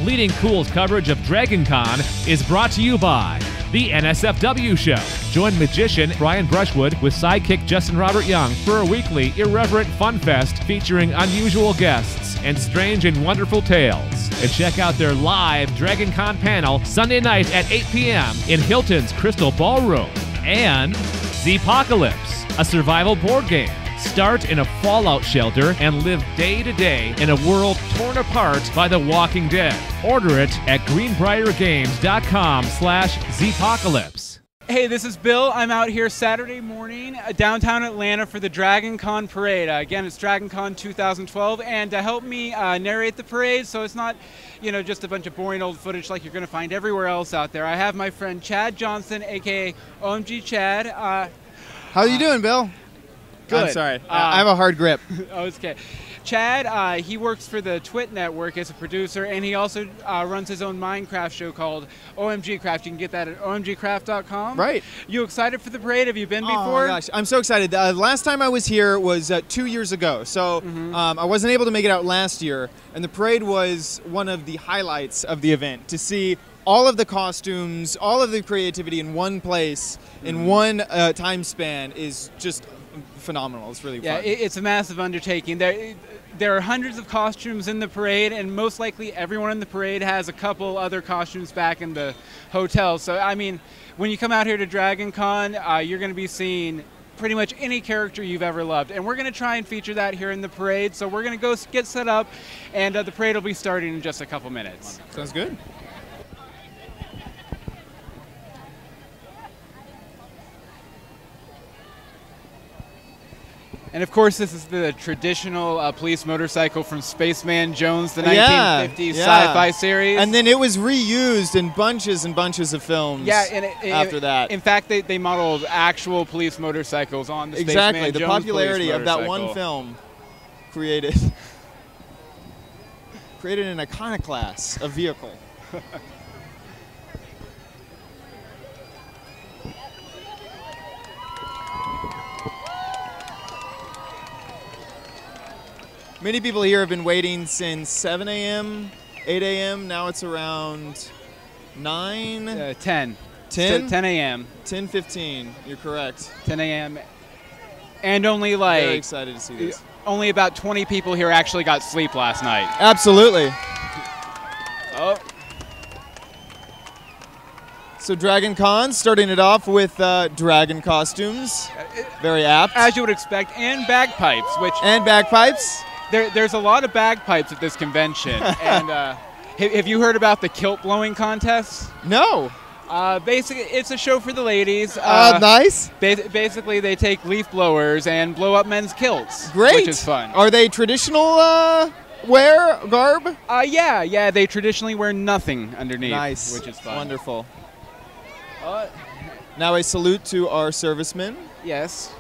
Leading Cool's coverage of DragonCon is brought to you by the NSFW Show. Join magician Brian Brushwood with sidekick Justin Robert Young for a weekly irreverent fun fest featuring unusual guests and strange and wonderful tales. And check out their live DragonCon panel Sunday night at 8 p.m. in Hilton's Crystal Ballroom. And Zpocalypse, a survival board game. Start in a fallout shelter and live day to day in a world torn apart by the Walking Dead. Order it at greenbriargames.com/Zpocalypse. Hey, this is Bill. I'm out here Saturday morning downtown Atlanta for the DragonCon parade. Again, it's DragonCon 2012, and to help me narrate the parade so it's not, just a bunch of boring old footage like you're going to find everywhere else out there, I have my friend Chad Johnson, aka OMGChad. How you doing, Bill? Good. I'm sorry. I have a hard grip. Oh, it's okay. Chad, he works for the Twit Network as a producer, and he also runs his own Minecraft show called OMGCraft. You can get that at omgcraft.com. Right. You excited for the parade? Have you been before? Oh my gosh, I'm so excited. Last time I was here was 2 years ago, so I wasn't able to make it out last year, and the parade was one of the highlights of the event. To see all of the costumes, all of the creativity in one place, in one time span is just phenomenal. It's really fun. Yeah, it's a massive undertaking. There are hundreds of costumes in the parade, and most likely everyone in the parade has a couple other costumes back in the hotel. So, I mean, when you come out here to DragonCon, you're going to be seeing pretty much any character you've ever loved. And we're going to try and feature that here in the parade. So we're going to go get set up, and the parade will be starting in just a couple minutes. Sounds good. And of course, this is the traditional police motorcycle from Spaceman Jones, the 1950s sci-fi series. And then it was reused in bunches and bunches of films after that. In fact, they modeled actual police motorcycles on the Spaceman Jones the popularity police of that one film created an iconoclast, a vehicle. Many people here have been waiting since 7 a.m., 8 a.m. Now it's around 9? 10. 10? 10 a.m. 10:15. You're correct. 10 a.m. And only Very excited to see this. Only about 20 people here actually got sleep last night. Absolutely. Oh. So DragonCon, starting it off with dragon costumes. Very apt. As you would expect, and bagpipes, And bagpipes. There's a lot of bagpipes at this convention. And have you heard about the kilt blowing contest? No. Basically, it's a show for the ladies. Nice. Basically, they take leaf blowers and blow up men's kilts. Great. Which is fun. Are they traditional garb? Yeah. They traditionally wear nothing underneath. Nice. Which is fun. Wonderful. Now a salute to our servicemen. Yes.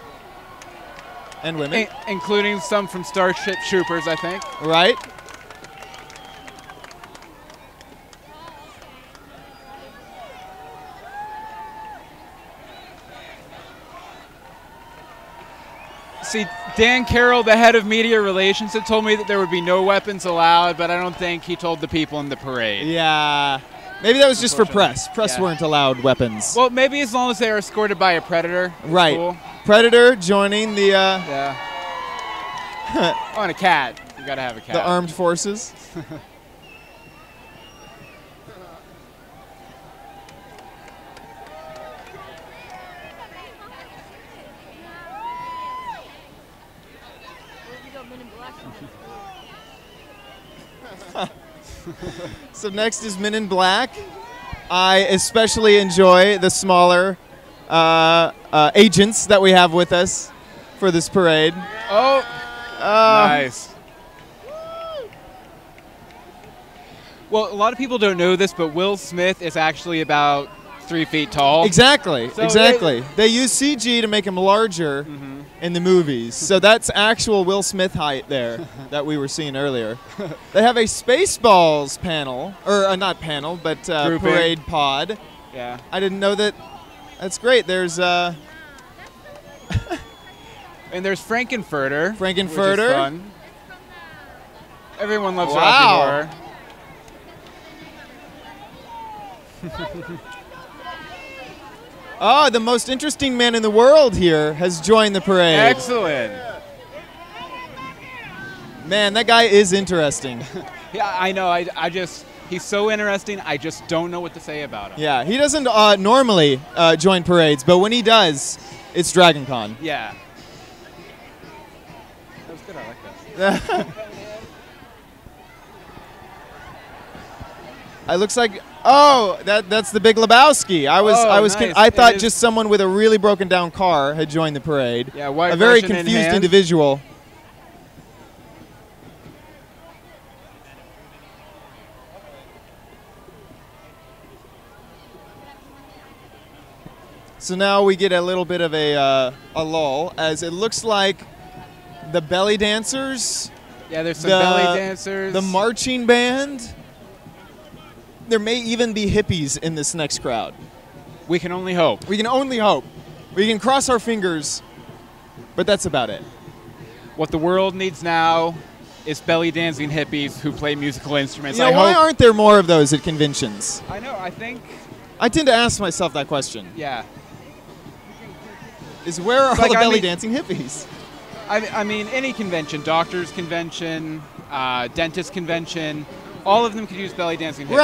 And women. Including some from Starship Troopers, I think. Right. See, Dan Carroll, the head of media relations, had told me that there would be no weapons allowed, but I don't think he told the people in the parade. Yeah. Maybe that was just for press. Press weren't allowed weapons. Well, maybe as long as they are escorted by a predator. Right. Cool. Predator joining the... Yeah. Oh, and a cat. You gotta have a cat. The armed forces. So next is Men in Black. I especially enjoy the smaller agents that we have with us for this parade. Oh, nice. Well, a lot of people don't know this, but Will Smith is actually about 3 feet tall. Exactly, So exactly. They use CG to make him larger in the movies. So that's actual Will Smith height there that we were seeing earlier. They have a Spaceballs panel, or not panel, but parade pod. Yeah. I didn't know that. That's great. There's and there's Frankenfurter. Frankenfurter. Which is, fun. Everyone loves Rocky Horror. Everyone loves Rocky Horror. Oh, the most interesting man in the world here has joined the parade. Excellent. Man, that guy is interesting. Yeah, I know. He's so interesting. I just don't know what to say about him. Yeah, he doesn't normally join parades, but when he does, it's DragonCon. Yeah. That was good. I like that. It looks like that's the Big Lebowski. Nice. I thought just someone with a really broken down car had joined the parade. Yeah, white a very Russian in confused hand. individual. So now we get a little bit of a lull, as it looks like the belly dancers. Yeah, there's some belly dancers. The marching band. There may even be hippies in this next crowd. We can only hope. We can only hope. We can cross our fingers, but that's about it. What the world needs now is belly dancing hippies who play musical instruments. You know, why aren't there more of those at conventions? I know, I think. I tend to ask myself that question. Yeah. Where are all the belly dancing hippies? I mean, any convention, doctor's convention, dentist convention, all of them could use belly dancing hippies.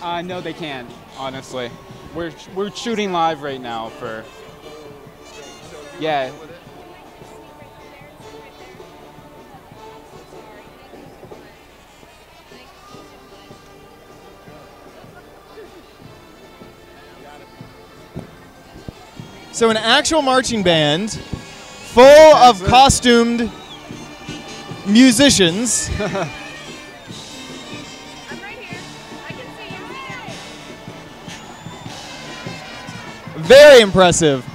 Right. No, they can't, honestly. We're shooting live right now for... Yeah. So an actual marching band full of costumed musicians. I'm right here. I can see you. Very impressive.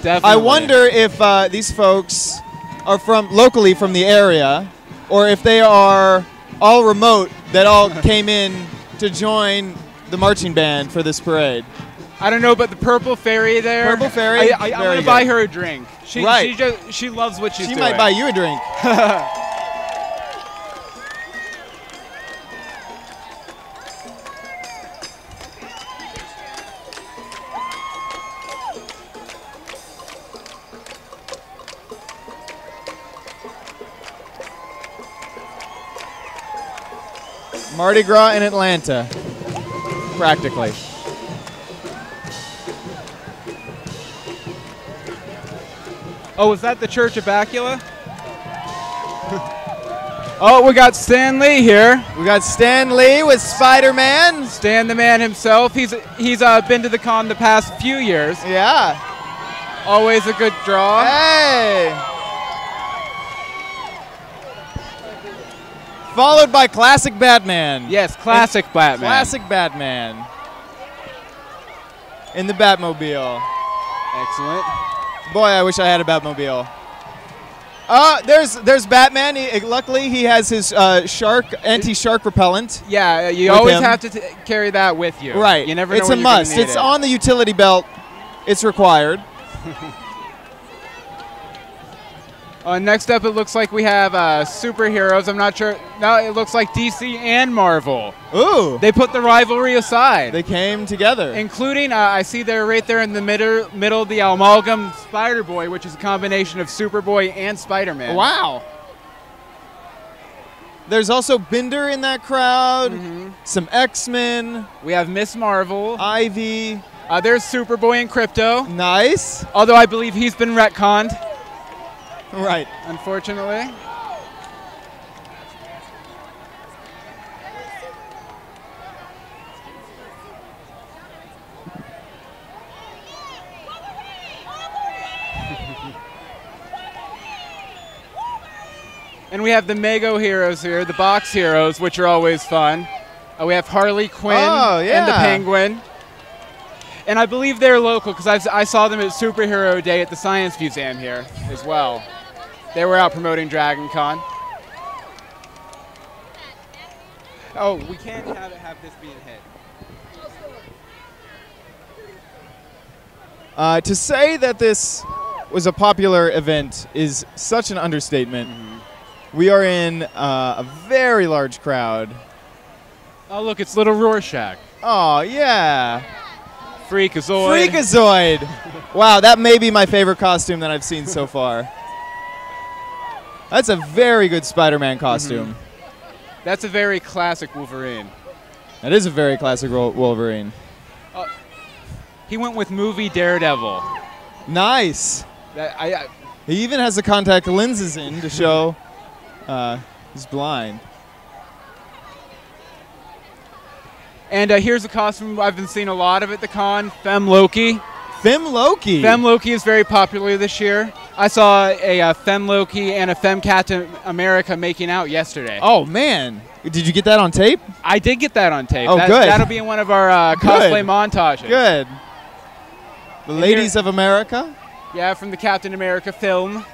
Definitely. I wonder if these folks are locally from the area, or if they are all remote that all came in to join the marching band for this parade. I don't know, but the Purple Fairy there. Purple Fairy? I want to buy her a drink. She loves what she's She doing. might buy you a drink. Mardi Gras in Atlanta, practically. Oh, is that the Church of Bacula? Oh, we got Stan Lee here. We got Stan Lee with Spider-Man. Stan the man himself. He's been to the con the past few years. Yeah. Always a good draw. Hey. Followed by classic Batman. Yes, classic Batman. Classic Batman. In the Batmobile. Excellent. Boy, I wish I had a Batmobile. There's Batman. Luckily, he has his anti-shark repellent. Yeah, you always have to carry that with you. Right. You never know it's when a you're gonna must. need It's it. on the utility belt. It's required. Next up, it looks like we have superheroes. I'm not sure. No, it looks like DC and Marvel. Ooh. They put the rivalry aside. They came together. Including, I see there right there in the middle, the Amalgam Spider-Boy, which is a combination of Superboy and Spider-Man. Wow. There's also Bender in that crowd. Mm-hmm. Some X-Men. We have Miss Marvel. Ivy. There's Superboy and Crypto. Nice. Although I believe he's been retconned. Right. Unfortunately. And we have the Mego heroes here, the box heroes, which are always fun. We have Harley Quinn and the Penguin. And I believe they're local because I saw them at Superhero Day at the Science Museum here as well. They were out promoting DragonCon. Oh, we can't have this being hit. To say that this was a popular event is such an understatement. Mm-hmm. We are in a very large crowd. Oh, look, it's little Rorschach. Oh, yeah. Freakazoid. Freakazoid. Wow, that may be my favorite costume that I've seen so far. That's a very good Spider-Man costume. That's a very classic Wolverine. That is a very classic Wolverine. He went with movie Daredevil. Nice. He even has the contact lenses in to show he's blind. And here's a costume I've been seeing a lot of at the con, Femme Loki. Femme Loki? Femme Loki is very popular this year. I saw a Femme Loki and a Femme Captain America making out yesterday. Oh, man. Did you get that on tape? I did get that on tape. Oh, good. That'll be in one of our cosplay montages. Good. The Ladies of America? Yeah, from the Captain America film.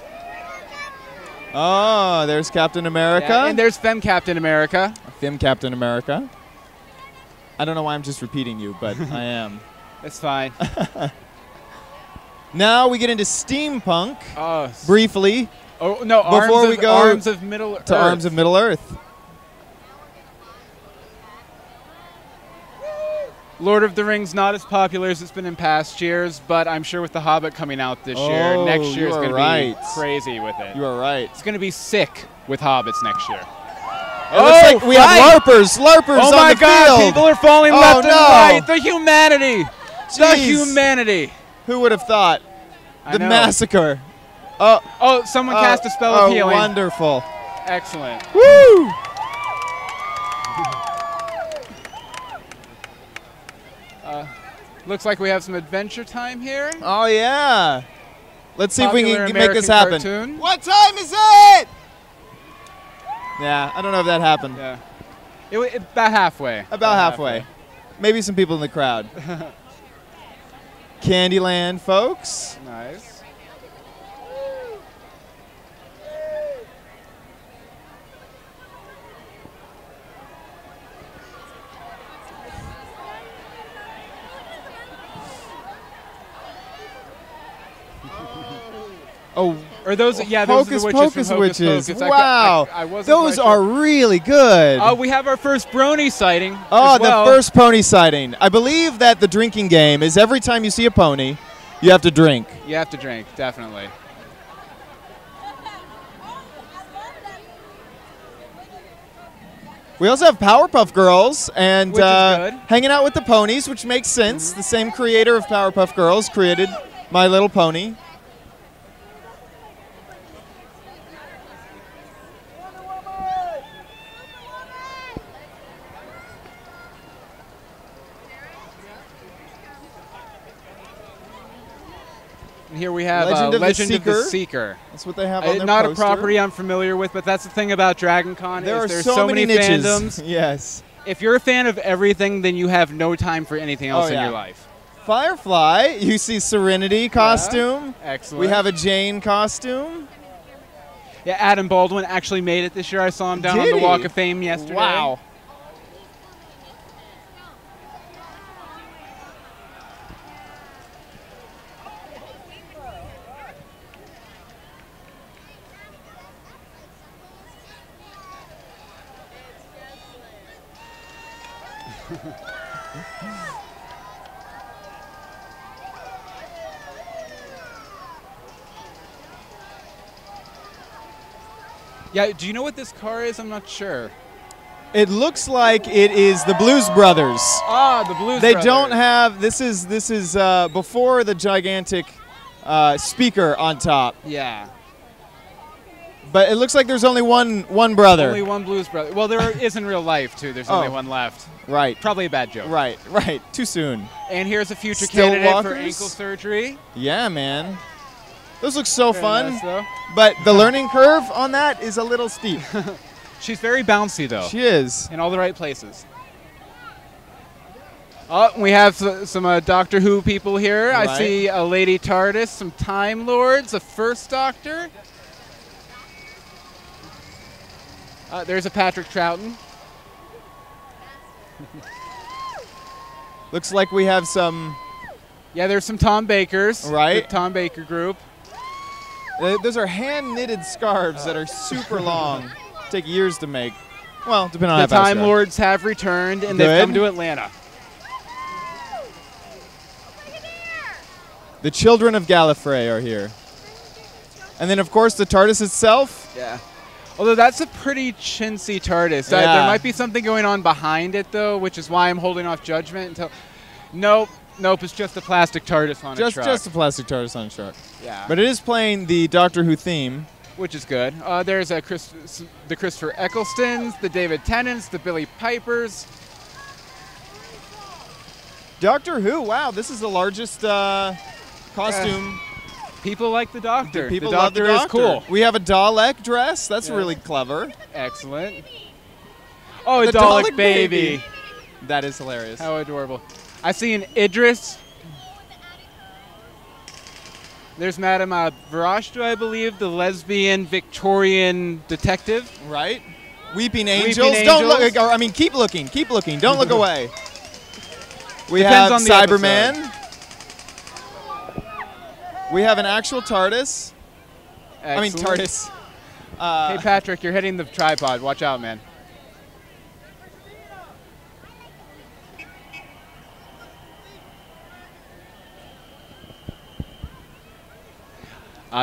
Oh, there's Captain America. Yeah, and there's Femme Captain America. Femme Captain America. I don't know why I'm just repeating you, but I am. That's fine. Now we get into steampunk briefly. Oh no! Before we go Arms of Middle Earth. To Arms of Middle Earth. Lord of the Rings not as popular as it's been in past years, but I'm sure with The Hobbit coming out this year, next year is going to be crazy with it. You are right. It's going to be sick with Hobbits next year. It looks like we have LARPers on the field. Oh my God! People are falling left and right. The humanity. Jeez. The humanity. Who would have thought? The know. massacre. Oh, someone cast a spell of healing. Wonderful. Excellent. Woo! Looks like we have some adventure time here. Oh, yeah. Let's see Popular if we can make this happen. Cartoon. What time is it? Yeah, I don't know if that happened. Yeah. About halfway. About halfway. Maybe some people in the crowd. Candyland, folks. Nice. Oh, or those? Yeah, those are the witches Hocus from Hocus Witches. Pocus. Wow, I wasn't those quite are sure. really good. Oh, we have our first brony sighting. Oh, as well. the first pony sighting. I believe that the drinking game is every time you see a pony, you have to drink. You have to drink, definitely. We also have Powerpuff Girls and Which is good. hanging out with the ponies, which makes sense. The same creator of Powerpuff Girls created My Little Pony. And here we have Legend of the Legend of the Seeker. Seeker. That's what they have on their Not poster. a property I'm familiar with, but that's the thing about DragonCon. There are there's so many niches. fandoms. Yes. If you're a fan of everything, then you have no time for anything else in your life. Firefly, you see Serenity costume. Excellent. We have a Jane costume. Yeah, Adam Baldwin actually made it this year. I saw him down on the Walk of Fame yesterday. Wow. Yeah, do you know what this car is? I'm not sure. It looks like it is the Blues Brothers. Ah, the Blues They Brothers. don't have. This is before the gigantic speaker on top. Yeah. But it looks like there's only one brother. Only one Blues Brother. Well, there is in real life, too. There's only one left. Right. Probably a bad joke. Right. Too soon. And here's a future Still candidate for walkers? ankle surgery. Yeah, man. Those look so Very fun. nice, though. But the learning curve on that is a little steep. She's very bouncy, though. She is. In all the right places. Oh, we have some Doctor Who people here. Right. I see a Lady TARDIS, some Time Lords, a First Doctor. There's a Patrick Troughton. Looks like we have some. Yeah, there's some Tom Bakers. Right. The Tom Baker group. Those are hand-knitted scarves that are super long. Take years to make. Well, depending on The how fast Time you are. Lords have returned, and they've Good. come to Atlanta. The Children of Gallifrey are here. And then, of course, the TARDIS itself. Yeah. Although that's a pretty chintzy TARDIS. Yeah. There might be something going on behind it, though, which is why I'm holding off judgment until... Nope. Nope, it's just a plastic TARDIS on a truck. Just a plastic TARDIS on a truck. Yeah. But it is playing the Doctor Who theme. Which is good. There's the Christopher Ecclestons, the David Tennants, the Billy Pipers. Doctor Who, wow, this is the largest costume. People like the Doctor. People the love Doctor the is Doctor. cool. We have a Dalek dress. That's Yeah. really clever. Excellent. Oh, a The Dalek, Dalek baby. baby. That is hilarious. How adorable. I see an Idris. There's Madame Varashtu, I believe, the lesbian Victorian detective. Right? Weeping Angels. Weeping Don't Angels. look. Or, I mean, keep looking. Keep looking. Don't look away. We Depends have on the Cyberman. We have an actual TARDIS. I mean, Excellent. TARDIS. Hey, Patrick, you're hitting the tripod. Watch out, man.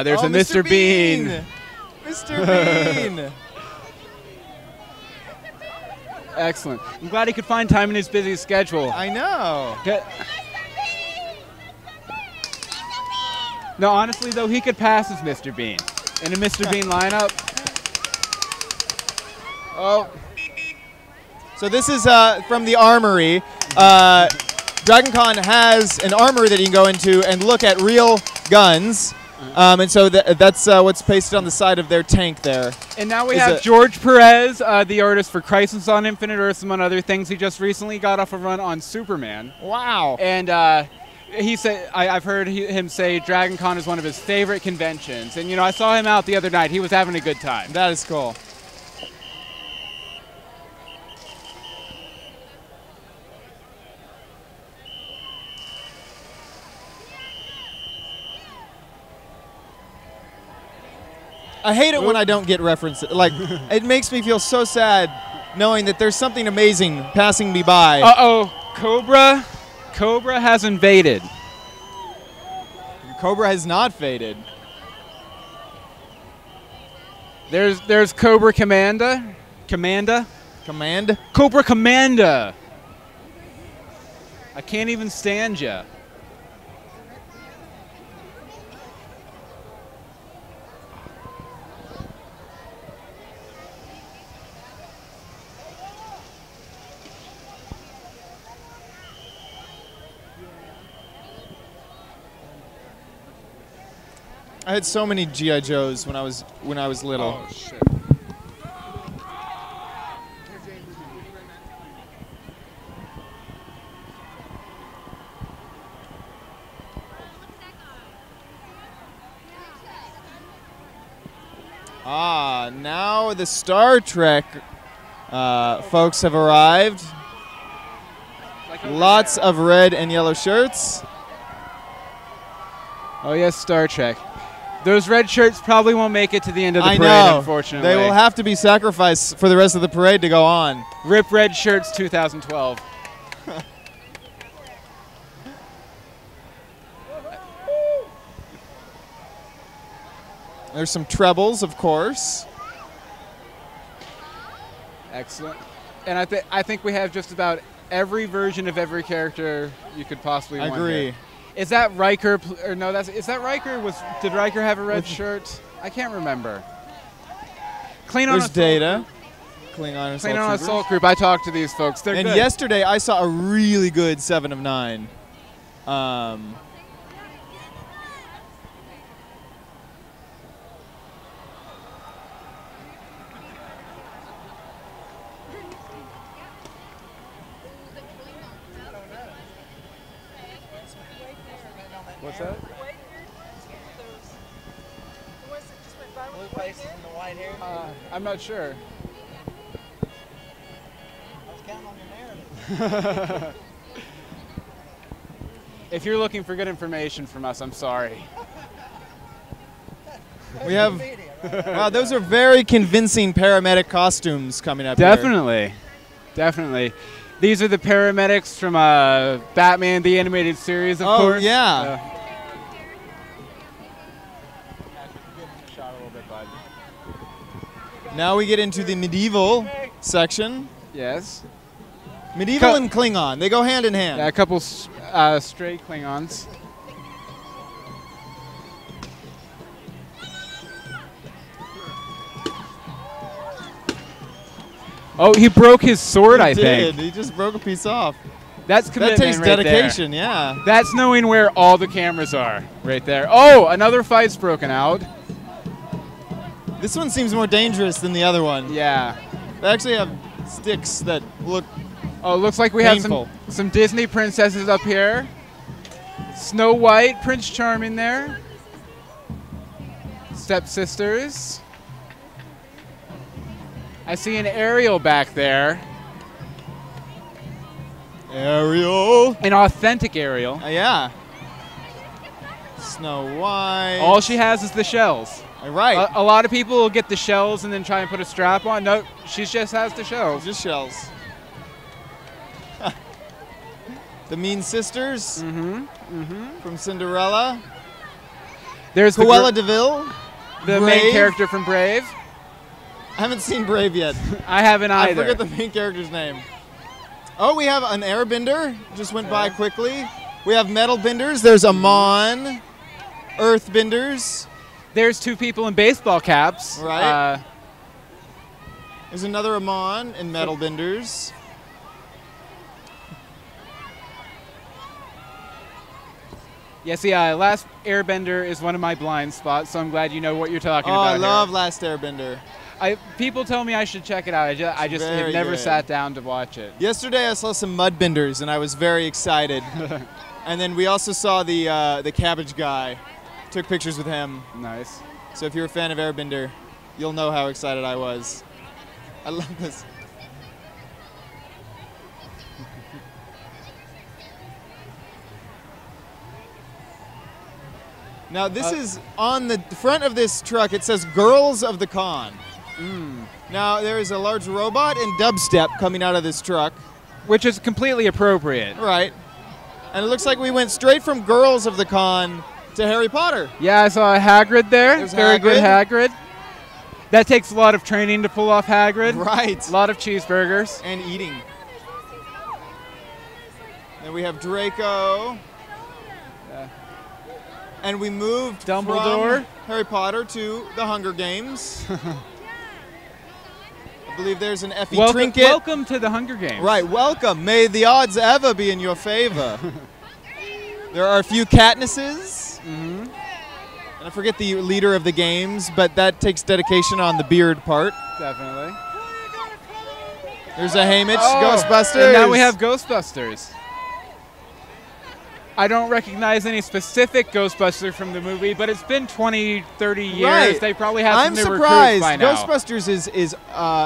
There's oh, a Mr. Bean. Mr. Bean. Excellent. I'm glad he could find time in his busy schedule. I know. No, honestly, though, he could pass as Mr. Bean. In a Mr. Bean lineup. Oh. So this is from the Armory. DragonCon has an armory that you can go into and look at real guns. And so that's what's pasted on the side of their tank there. And now we have George Perez, the artist for Crisis on Infinite Earths, among other things. He just recently got off a run on Superman. Wow. And he said, I've heard him say DragonCon is one of his favorite conventions. And, you know, I saw him out the other night. He was having a good time. That is cool. I hate it when I don't get references. Like, it makes me feel so sad knowing that there's something amazing passing me by. Uh-oh. Cobra has invaded. Cobra has not faded. There's Cobra Commanda. Command? Cobra Commanda. I can't even stand ya. I had so many G.I. Joes when I was little. Oh, shit. Now the Star Trek folks have arrived. Lots of red and yellow shirts. Oh, yes, Star Trek. Those red shirts probably won't make it to the end of the I parade, know. unfortunately. They will have to be sacrificed for the rest of the parade to go on. Rip Red Shirts 2012. There's some trebles, of course. Excellent. And I think we have just about every version of every character you could possibly want. Agree. Here. Is that Riker? Or no, is that Riker? Did Riker have a red shirt? I can't remember. There's Data. Klingon Assault Group. I talked to these folks. They're and good. yesterday I saw a really good 7 of 9. What's that? I'm not sure. I was counting on your narrative. If you're looking for good information from us, I'm sorry. We have Media, Wow, those are very convincing paramedic costumes coming up here. Definitely. Definitely. These are the paramedics from Batman, the animated series, of course. Oh, yeah. Now we get into the medieval section. Yes. Medieval and Klingon, they go hand in hand. Yeah, a couple stray Klingons. Oh, he broke his sword, I think. He just broke a piece off. That's commitment. That takes right dedication, there. yeah. That's knowing where all the cameras are, right there. Oh, another fight's broken out. This one seems more dangerous than the other one. Yeah. They actually have sticks that look Oh, looks like we painful. have some Disney princesses up here. Snow White, Prince Charming there. Stepsisters. I see an Ariel back there. Ariel. An authentic Ariel. Yeah. Snow White. All she has is the shells. Right. A lot of people will get the shells and then try and put a strap on. No, she just has the shells. Just shells. The Mean Sisters from Cinderella. There's Cruella DeVille. the Brave. main character from Brave. I haven't seen Brave yet. I haven't I either. forget the main character's name. Oh, we have an airbender. Just went by quickly. We have metal benders. There's Amon. Earth benders. There's two people in baseball caps. Right. There's another Amon in metal benders. Yes, yeah, Last Airbender is one of my blind spots, so I'm glad you know what you're talking about. I love here. Last Airbender. People tell me I should check it out. I just have very never good. sat down to watch it. Yesterday I saw some mudbenders and I was very excited. And then we also saw the cabbage guy. Took pictures with him. Nice. So if you're a fan of Airbender, you'll know how excited I was. I love this. Now this is on the front of this truck. It says "Girls of the Con." Now there is a large robot and dubstep coming out of this truck. Which is completely appropriate. Right. And it looks like we went straight from Girls of the Con to Harry Potter. Yeah, I saw a Hagrid there. There's Very good Hagrid. Hagrid. That takes a lot of training to pull off Hagrid. Right. A lot of cheeseburgers. And eating. Then we have Draco. And we moved Dumbledore. from Harry Potter to the Hunger Games. I believe there's an Effie trinket. Welcome to the Hunger Games. Right, welcome. May the odds ever be in your favor. There are a few Katnisses. And I forget the leader of the games, but that takes dedication on the beard part. Definitely. There's a Haymitch, Ghostbusters. And now we have Ghostbusters. I don't recognize any specific Ghostbuster from the movie, but it's been 20, 30 years. Right. They probably have some I'm new surprised. recruits by now. Ghostbusters is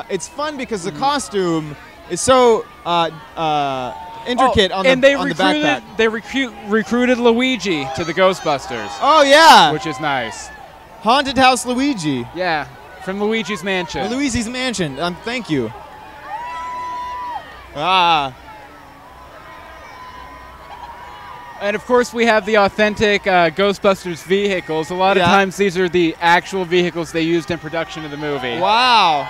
it's fun because the costume is so intricate on the backpack. They recruited Luigi to the Ghostbusters. Oh yeah, Which is nice. Haunted House Luigi. Yeah, from Luigi's Mansion. Luigi's Mansion. Thank you. Ah. And of course, we have the authentic Ghostbusters vehicles. A lot of times, these are the actual vehicles they used in production of the movie. Wow.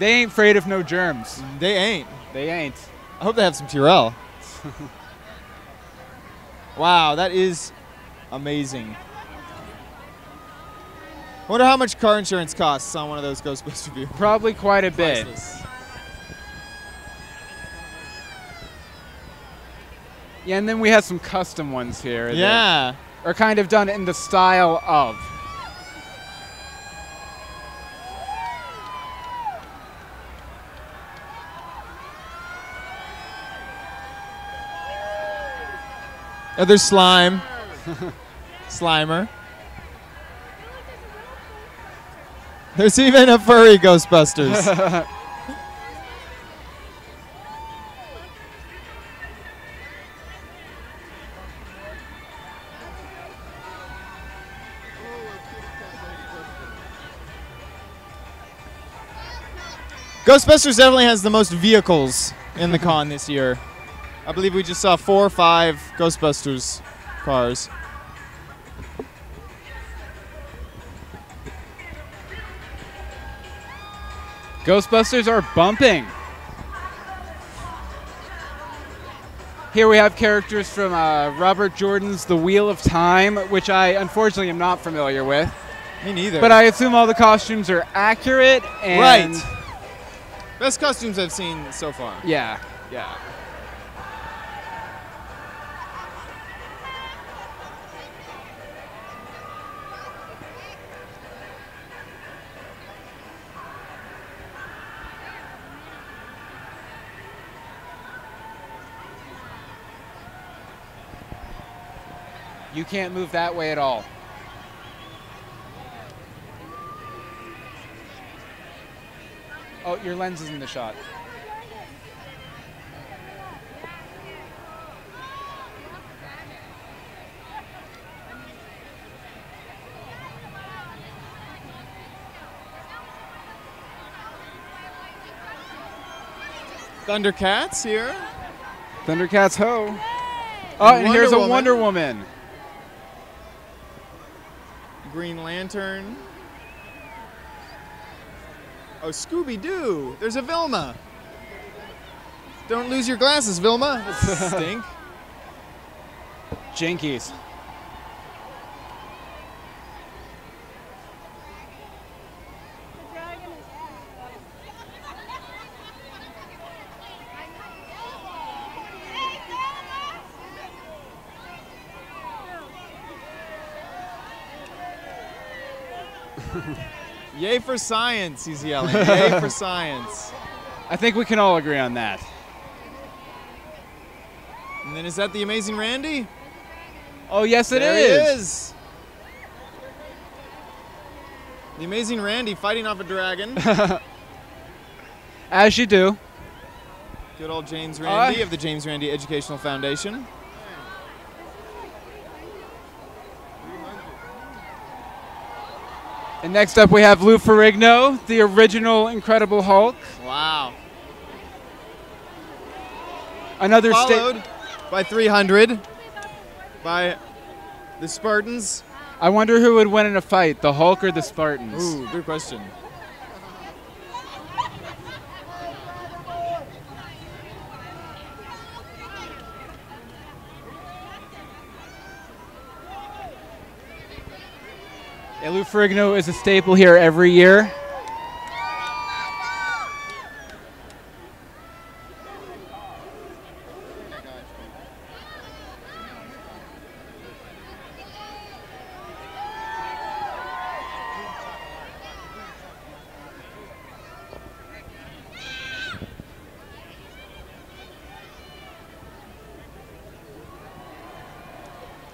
They ain't afraid of no germs. They ain't. They ain't. I hope they have some Tyrell. Wow, that is amazing. I wonder how much car insurance costs on one of those Ghostbuster vehicles. Probably quite a bit. Priceless. Yeah, and then we have some custom ones here. Yeah. That are kind of done in the style of. Oh, there's Slime. Slimer. There's even a furry Ghostbusters. Ghostbusters definitely has the most vehicles in the con this year. I believe we just saw 4 or 5 Ghostbusters cars. Ghostbusters are bumping. Here we have characters from Robert Jordan's The Wheel of Time, which I unfortunately am not familiar with. Me neither. But I assume all the costumes are accurate and right. Best costumes I've seen so far. Yeah, yeah. You can't move that way at all. Oh, your lens is in the shot. Thundercats here. Thundercats ho. Oh, and here's a Wonder Woman. Green Lantern. Oh, Scooby-Doo. There's a Vilma. Don't lose your glasses, Vilma. Stink. Jinkies. Yay for science, he's yelling. Yay for science. I think we can all agree on that. And then is that the Amazing Randy? Oh, yes, it There is. he is. The Amazing Randy fighting off a dragon. As you do. Good old James Randy of the James Randy Educational Foundation. And next up we have Lou Ferrigno, the original Incredible Hulk. Wow. Another Followed by 300 by the Spartans. I wonder who would win in a fight, the Hulk or the Spartans? Ooh, good question. Yeah, Lou Ferrigno is a staple here every year.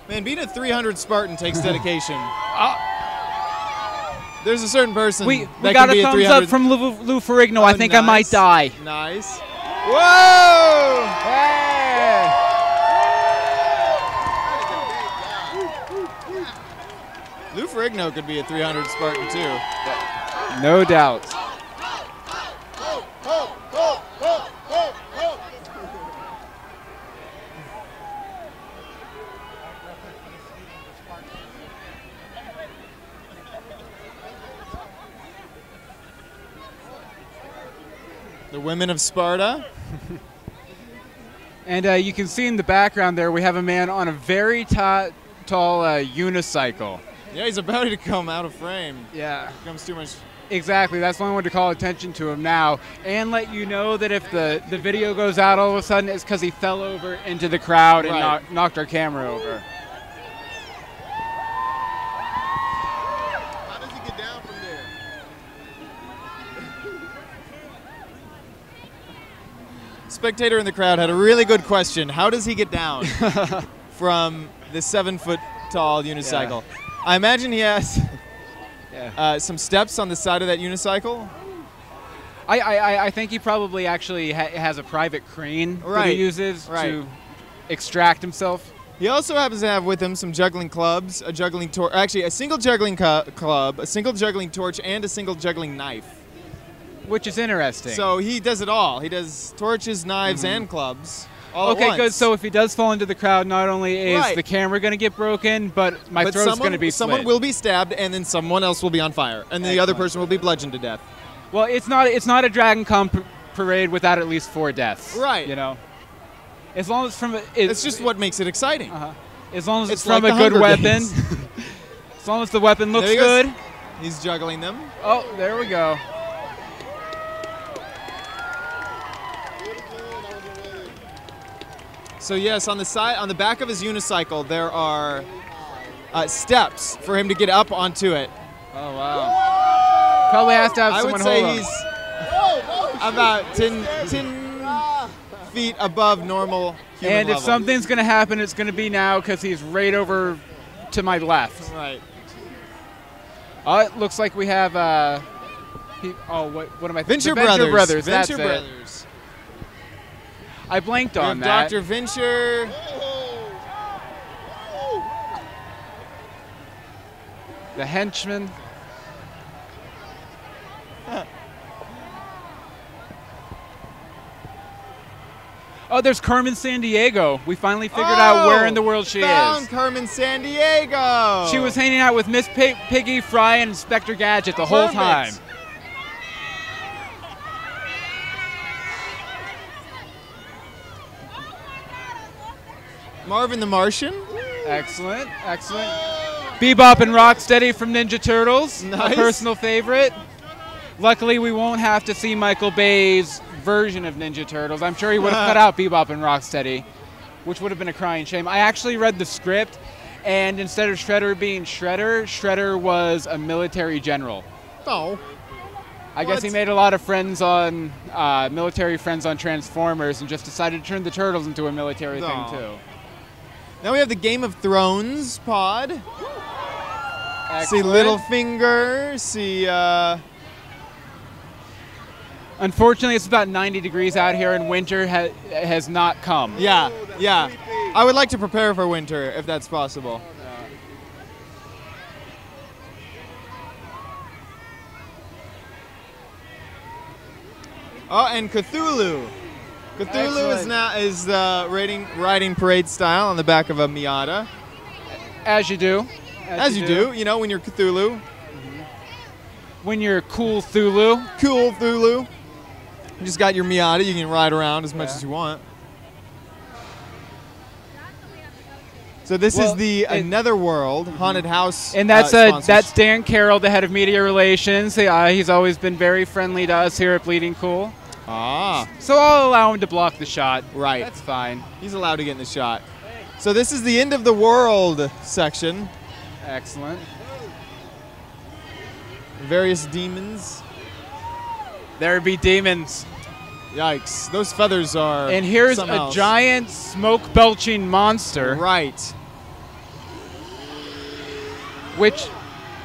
Man, being a 300 Spartan takes dedication. There's a certain person We that got can be a thumbs 300. up from Lou Ferrigno. Oh, I think I might die. Nice. Whoa! Hey! Lou Ferrigno could be a 300 Spartan too. No doubt. The women of Sparta. And you can see in the background there we have a man on a very tall unicycle. Yeah, he's about to come out of frame. Yeah. Becomes too much. Exactly. That's why I wanted to call attention to him now and let you know that if the video goes out all of a sudden, it's because he fell over into the crowd and Right. knocked our camera over. How does he get down from there? Spectator in the crowd had a really good question. How does he get down from the 7-foot-tall unicycle? Yeah. I imagine he has Yeah. some steps on the side of that unicycle. I think he probably actually has a private crane that Right. he uses Right. to extract himself. He also happens to have with him some juggling clubs, a juggling actually a single juggling club, a single juggling torch, and a single juggling knife. Which is interesting. So he does it all. He does torches, knives, and clubs all at Okay, once. good. So if he does fall into the crowd, not only is Right. the camera going to get broken, but my throat's going to be someone slit. will be stabbed, and then someone else will be on fire, and the other person will be bludgeoned to death. Well, it's not a DragonCon parade without at least 4 deaths. Right. You know, as long as from It's just what makes it exciting. as long as it's like from a the good Hunger weapon. Games. As long as the weapon looks There he goes. good. He's juggling them. Oh, there we go. So yes, on the back of his unicycle, there are steps for him to get up onto it. Oh wow. Probably has to have I someone would say hold him. he's about 10 feet above normal human And if level. something's going to happen, it's going to be now because he's right over to my left. Right. It looks like we have. What am I? Venture the Brothers. Brothers. That's Venture it. Brothers. I blanked We on have that. Dr. Venture. The henchman. Oh, there's Carmen Sandiego. We finally figured out where in the world she found is. Carmen Sandiego. She was hanging out with Miss Piggy, Fry, and Inspector Gadget the whole time. Perfect. Marvin the Martian. Excellent, excellent. Bebop and Rocksteady from Ninja Turtles, Nice. a personal favorite. Luckily, we won't have to see Michael Bay's version of Ninja Turtles. I'm sure he would have cut out Bebop and Rocksteady, which would have been a crying shame. I actually read the script, and instead of Shredder being Shredder, Shredder was a military general. Oh. I guess he made a lot of friends on military friends on Transformers, and just decided to turn the Turtles into a military thing too. Now we have the Game of Thrones pod. See Excellent. Littlefinger. See. Unfortunately, it's about 90 degrees out here, and winter has not come. Yeah, yeah. I would like to prepare for winter if that's possible. Oh, and Cthulhu. Cthulhu is the riding parade style on the back of a Miata. As you do. As you do, you know, when you're Cthulhu. When you're cool Thulu. Cool Cthulhu. You just got your Miata, you can ride around as much as you want. So this is the Netherworld haunted house. And that's Dan Carroll, the head of media relations. He's always been very friendly to us here at Bleeding Cool. Ah. So I'll allow him to block the shot. Right. That's fine. He's allowed to get in the shot. So this is the end of the world section. Excellent. Various demons. There be demons. Yikes. Those feathers are And here's something a else. giant smoke-belching monster. Right. Which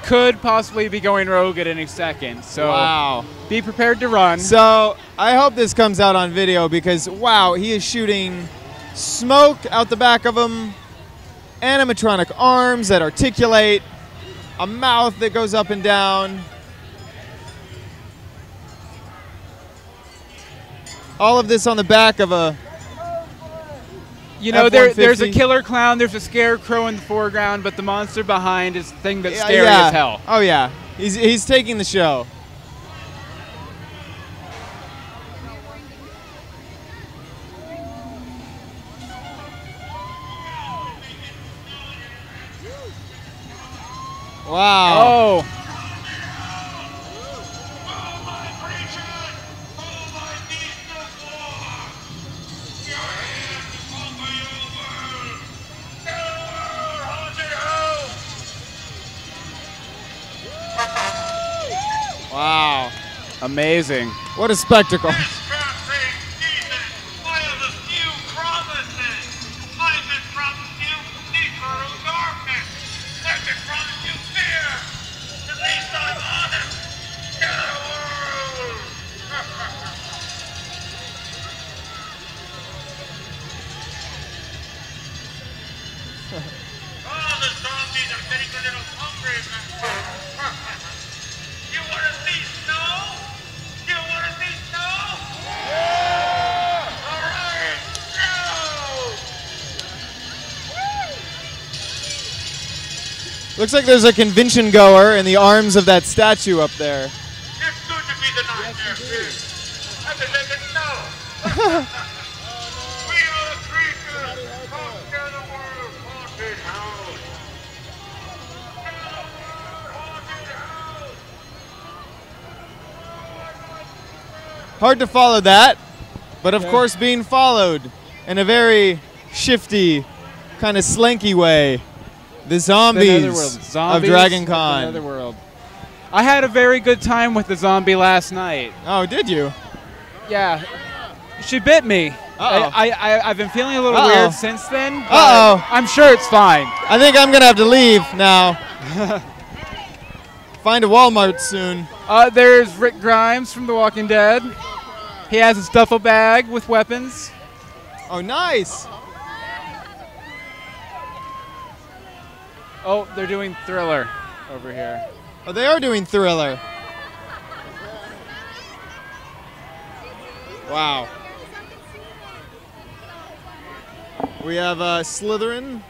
could possibly be going rogue at any second. So wow. Be prepared to run. So I hope this comes out on video because, wow, he is shooting smoke out the back of him, animatronic arms that articulate, a mouth that goes up and down. All of this on the back of a You know, F-150. there's a killer clown, there's a scarecrow in the foreground, but the monster behind is the thing that's scary as hell. Oh, yeah. He's taking the show. Wow. Oh. Wow. Amazing. What a spectacle. Looks like there's a convention goer in the arms of that statue up there. It's good to be the nightmare king. I've been making no. We are the creatures. Conquer the world. Haunted house. Haunted house. Hard to follow that, but of course being followed in a very shifty, kind of slinky way. The zombies of DragonCon. Another world. I had a very good time with the zombie last night. Oh, did you? Yeah. She bit me. Uh-oh. I've been feeling a little Uh-oh. weird since then. But Uh-oh. I'm sure it's fine. I think I'm going to have to leave now. Find a Walmart soon. There's Rick Grimes from The Walking Dead. He has his duffel bag with weapons. Oh, nice. Oh, they're doing Thriller over here. Oh, they are doing Thriller. Wow. We have Slytherin.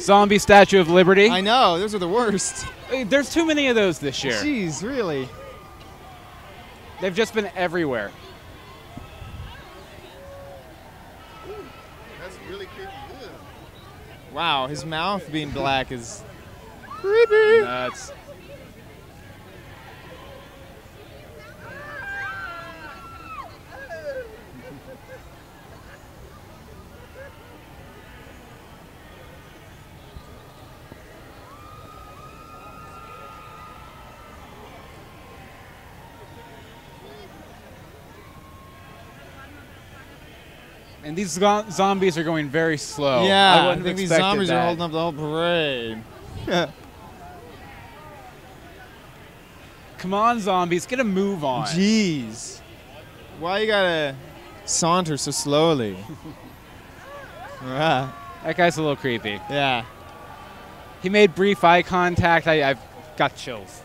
Zombie Statue of Liberty. I know, those are the worst. There's too many of those this year. Jeez, really? They've just been everywhere. That's really creepy. Wow, his mouth being black is creepy. Nuts. And these zombies are going very slow. Yeah, I wouldn't think have these expected zombies that. are holding up the whole parade. Come on, zombies, get a move on. Jeez. Why you gotta saunter so slowly? Ah, That guy's a little creepy. yeah. He made brief eye contact. I've got chills.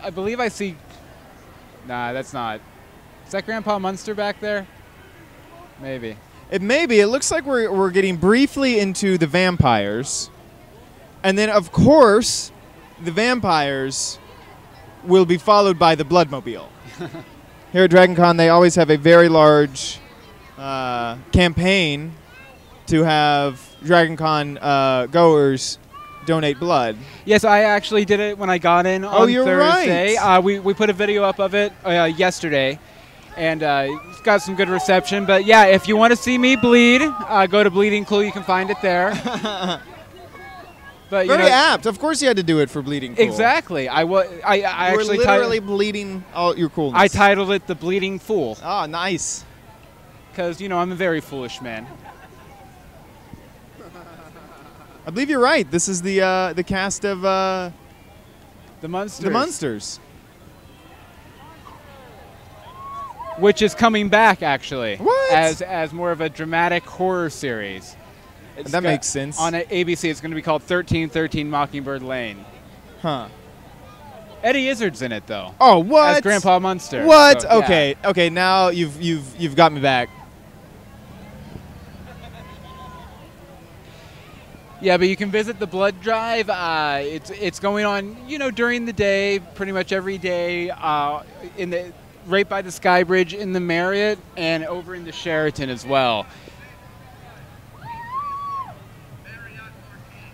I believe I see. Nah, that's not. Is that Grandpa Munster back there? Maybe. It may be. It looks like we're getting briefly into the vampires. And then, of course, the vampires will be followed by the Bloodmobile. Here at DragonCon, they always have a very large campaign to have DragonCon goers donate blood. Yes, I actually did it when I got in on you're Thursday. right. We put a video up of it yesterday, and it's got some good reception. But yeah, if you want to see me bleed, go to Bleeding Cool. You can find it there. But Very apt. Of course you had to do it for Bleeding Cool. Exactly. I You were actually literally bleeding all your coolness. I titled it The Bleeding Fool Oh, nice. because I'm a very foolish man. I believe you're right. This is the cast of The Munsters. the Munsters. Which is coming back actually. What? As more of a dramatic horror series. That makes sense. On ABC, it's going to be called 1313 Mockingbird Lane. Huh. Eddie Izzard's in it though. Oh, what? As Grandpa Munster. What? So, yeah. Okay. Okay. Now you've got me back. Yeah, but you can visit the blood drive. It's going on, during the day, pretty much every day, right by the Sky Bridge in the Marriott and over in the Sheraton as well.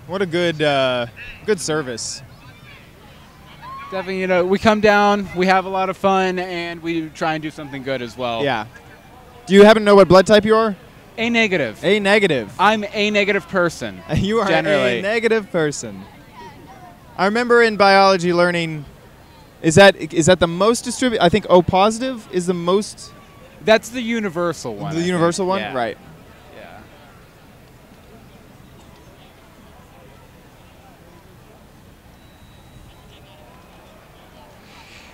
What a good service. Definitely, we come down, we have a lot of fun, and we try and do something good as well. Yeah. Do you happen to know what blood type you are? A negative. A negative. I'm a negative person. You are generally. a negative person. I remember in biology learning, is that the most distributed? I think O positive is the most. That's the universal one. The I universal think. one, Yeah. right? Yeah.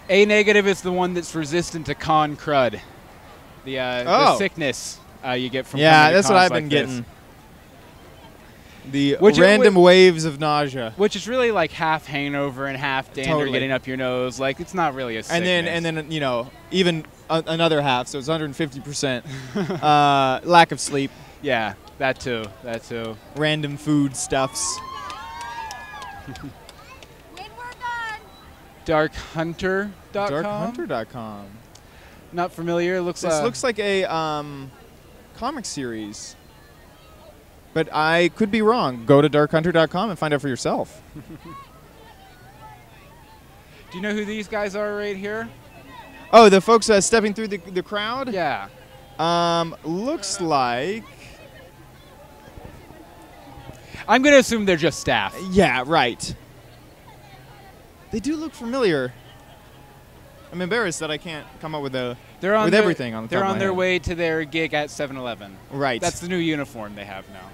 A negative is the one that's resistant to con crud, the sickness you get from. Yeah, coming to that's what cons I've been like this. getting. The random waves of nausea. Which is really like half hangover and half dander Totally. getting up your nose. Like, it's not really a sickness. And then you know, even another half, so it's 150%. Lack of sleep. Yeah, that too. That too. Random food stuffs. DarkHunter.com. DarkHunter.com. Not familiar. This looks like a comic series. But I could be wrong. Go to darkhunter.com and find out for yourself. Do you know who these guys are right here? Oh, the folks stepping through the crowd? Yeah. Looks like... I'm going to assume they're just staff. Yeah, right. They do look familiar. I'm embarrassed that I can't come up with everything on the top They're of my on their head. way to their gig at 7-Eleven. Right. That's the new uniform they have now.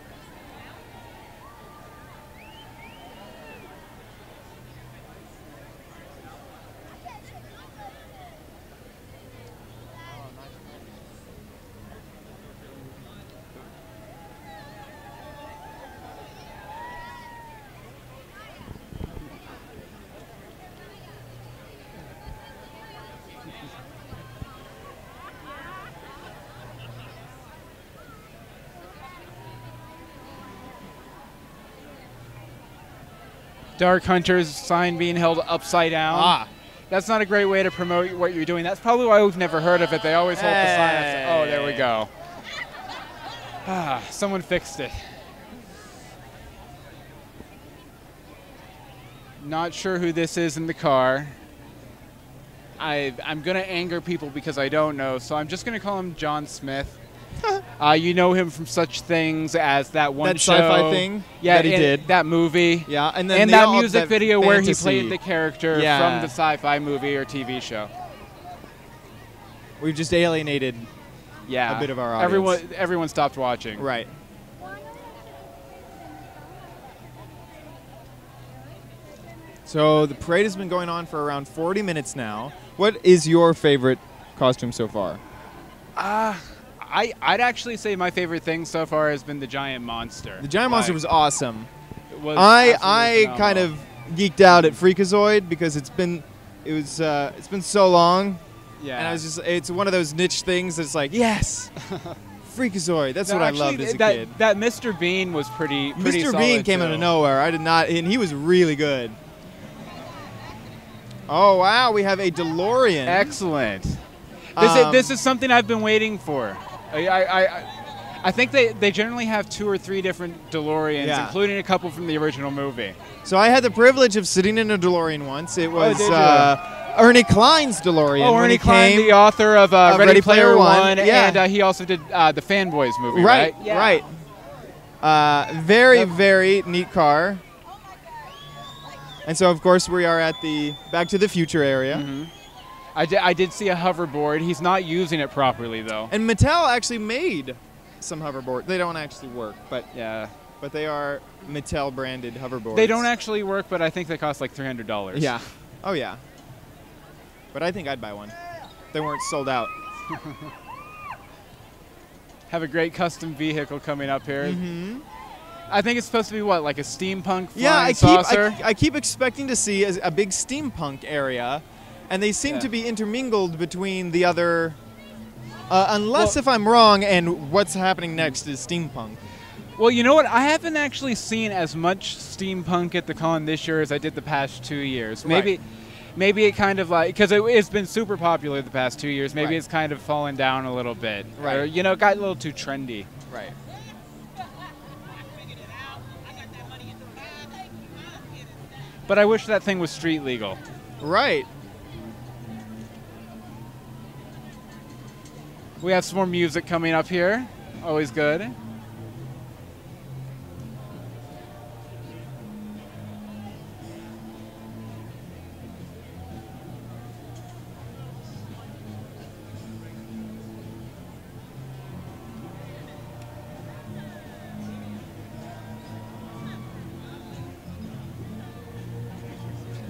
Dark Hunter's sign being held upside down. Ah. That's not a great way to promote what you're doing. That's probably why we've never heard of it. They always hold the sign upside. Oh, there we go. Ah, someone fixed it. Not sure who this is in the car. I'm going to anger people because I don't know, so I'm just going to call him John Smith. You know him from such things as that one show. That sci-fi thing that he did. That movie. Yeah, and then that music video where he fantasy. played the character from the sci-fi movie or TV show. We've just alienated a bit of our audience. Everyone stopped watching. Right. So the parade has been going on for around 40 minutes now. What is your favorite costume so far? I'd actually say my favorite thing so far has been the giant monster. The giant monster was awesome. It was I kind of geeked out at Freakazoid because it's been so long. Yeah. And I was it's one of those niche things that's like, yes, Freakazoid. That's what I loved as a kid. That Mr. Bean was pretty Mr. solid Bean came too. out of nowhere. I did not, and he was really good. Oh wow, we have a DeLorean. Excellent. This is something I've been waiting for. I think they generally have 2 or 3 different DeLoreans, including a couple from the original movie. So I had the privilege of sitting in a DeLorean once. It was did you? Ernie Klein's DeLorean. Oh, Ernie Klein, the author of Ready Player One, yeah. and he also did the Fanboys movie, right? Right. Very neat car. And so, of course, we are at the Back to the Future area. Mm-hmm. I did see a hoverboard. He's not using it properly, though. And Mattel actually made some hoverboards. They don't actually work, but they are Mattel-branded hoverboards. They don't actually work, but I think they cost like $300. Yeah. Oh, yeah. But I think I'd buy one. They weren't sold out. Have a great custom vehicle coming up here. Mm-hmm. I think it's supposed to be, what, like a steampunk flying saucer? I keep expecting to see a big steampunk area, and they seem to be intermingled between the other, unless if I'm wrong and what's happening next is steampunk. Well, you know what? I haven't actually seen as much steampunk at the con this year as I did the past 2 years. Maybe it kind of like, because it's been super popular the past 2 years, maybe it's kind of fallen down a little bit. Right. Or, got a little too trendy. Right. But I wish that thing was street legal. Right. We have some more music coming up here. Always good.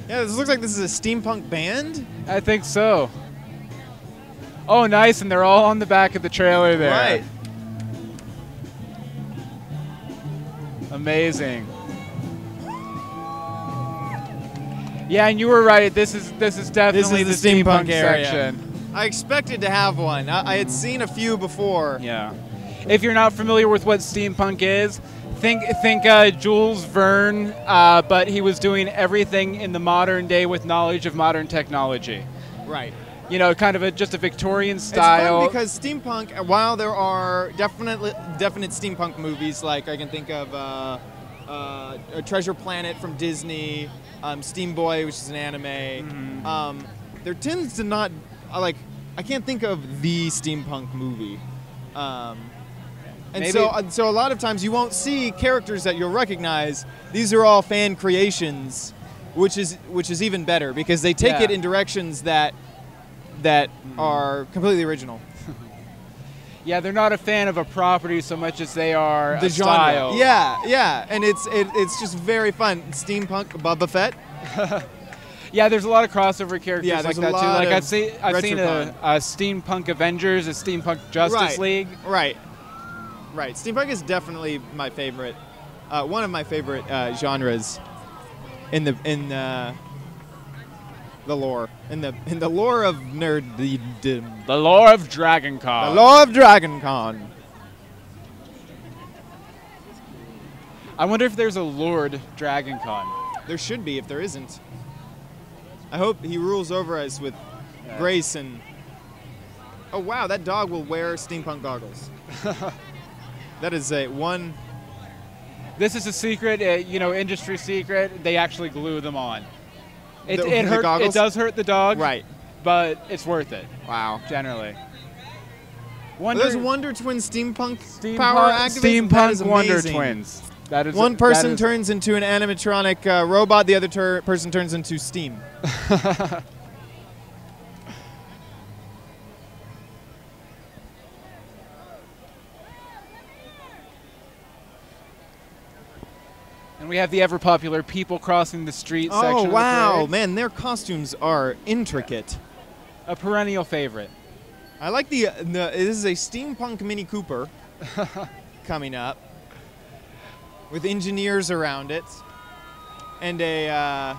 Yeah, this looks like this is a steampunk band. I think so. Oh, nice, and they're all on the back of the trailer there. Right. Amazing. Yeah, and you were right. This is definitely This is the steampunk area. section. I expected to have one. I had seen a few before. Yeah. If you're not familiar with what steampunk is, think Jules Verne, but he was doing everything in the modern day with knowledge of modern technology. Right. You know, kind of just a Victorian style. It's fun because steampunk, while there are definite steampunk movies, like I can think of a Treasure Planet from Disney, Steam Boy, which is an anime, there tends to not, I can't think of the steampunk movie. And Maybe. so a lot of times you won't see characters that you'll recognize. These are all fan creations, which is even better because they take it in directions that are completely original. Yeah, they're not a fan of a property so much as they are The a genre. style. Yeah, and it's just very fun. Steampunk Boba Fett. Yeah, there's a lot of crossover characters Yeah, like there's a that too. lot Like of I've seen Retrocon. a Steampunk Avengers, a Steampunk Justice League. Right. Steampunk is definitely my favorite, one of my favorite genres in the lore, in the lore of nerddom. The lore of DragonCon. The lore of DragonCon. I wonder if there's a Lord DragonCon. There should be if there isn't. I hope he rules over us with grace and. Oh wow, that dog will wear steampunk goggles. That is one. This is a secret, industry secret. They actually glue them on. It The hurts. goggles? It does hurt the dog, Right. but it's worth it. Wow. Generally. Are those Wonder Twin steampunk power activates? That is Steampunk Wonder amazing. Twins. That is One person turns into an animatronic robot. The other person turns into steam. And we have the ever popular people crossing the street section. Oh of the wow, parade. man, their costumes are intricate. A perennial favorite. I like this is a steampunk Mini Cooper coming up with engineers around it and a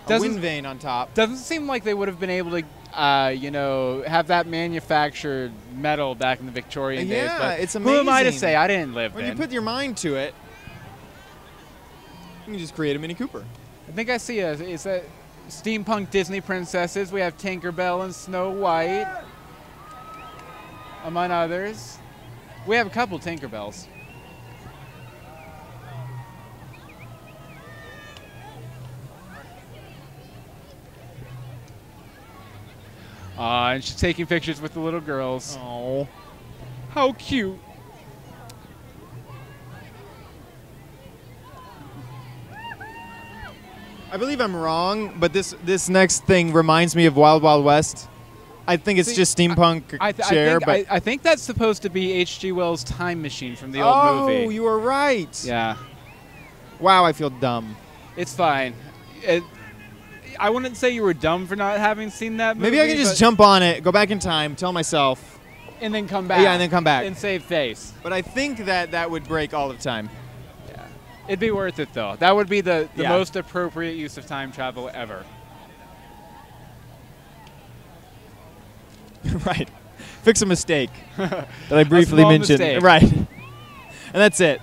wind vane on top. Doesn't seem like they would have been able to, have that manufactured metal back in the Victorian days. Yeah, But it's who am I to amazing. say? I didn't live When then. you put your mind to it, you can just create a Mini Cooper. I think I see is that steampunk Disney princesses. We have Tinkerbell and Snow White, among others. We have a couple Tinkerbells. And she's taking pictures with the little girls. Oh. How cute. I believe I'm wrong, but this next thing reminds me of Wild Wild West. I think it's just steampunk I think that's supposed to be H.G. Wells' Time Machine from the old movie. Oh, you were right. Yeah, Wow, I feel dumb. it's fine. I wouldn't say you were dumb for not having seen that movie. Maybe I can just jump on it, go back in time, tell myself. and then come back. Yeah, and then come back. and save face. But I think that would break all of time. It'd be worth it though. That would be the Yeah. most appropriate use of time travel ever. Right. Fix a mistake that I briefly small mentioned. mistake. Right. And that's it.